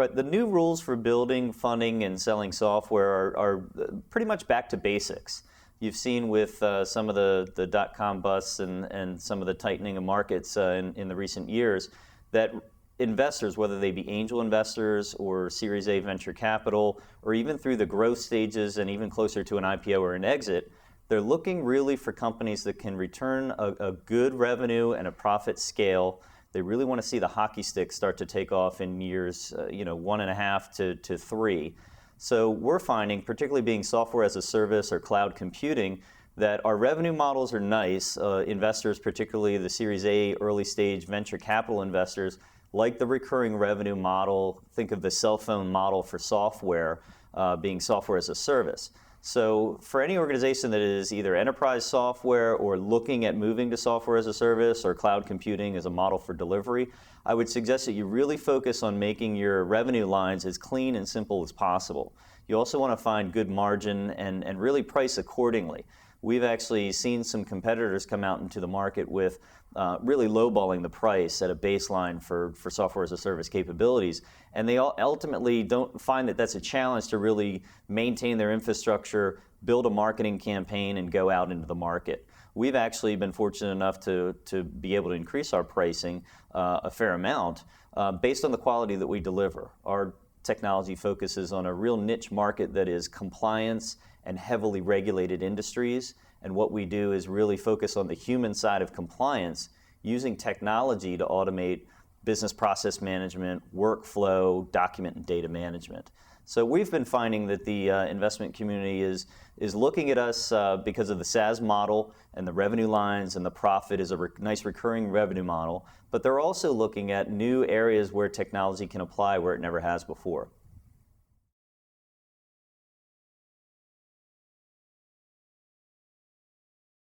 Right. The new rules for building, funding, and selling software are pretty much back to basics. You've seen with some of the dot-com busts and some of the tightening of markets in the recent years that investors, whether they be angel investors or Series A venture capital, or even through the growth stages and even closer to an IPO or an exit, they're looking really for companies that can return a good revenue and a profit scale. They really want to see the hockey stick start to take off in years 1.5 to 3. So we're finding, particularly being software as a service or cloud computing, that our revenue models are nice. Investors, particularly the Series A early stage venture capital investors, like the recurring revenue model. Think of the cell phone model for software being software as a service. So for any organization that is either enterprise software or looking at moving to software as a service or cloud computing as a model for delivery, I would suggest that you really focus on making your revenue lines as clean and simple as possible. You also want to find good margin and really price accordingly. We've actually seen some competitors come out into the market with really lowballing the price at a baseline for software as a service capabilities, and they ultimately don't find that that's a challenge to really maintain their infrastructure, build a marketing campaign, and go out into the market. We've actually been fortunate enough to be able to increase our pricing a fair amount based on the quality that we deliver. Our technology focuses on a real niche market that is compliance and heavily regulated industries, and what we do is really focus on the human side of compliance using technology to automate business process management, workflow, document and data management. So we've been finding that the investment community is looking at us because of the SaaS model and the revenue lines, and the profit is a nice recurring revenue model, but they're also looking at new areas where technology can apply where it never has before.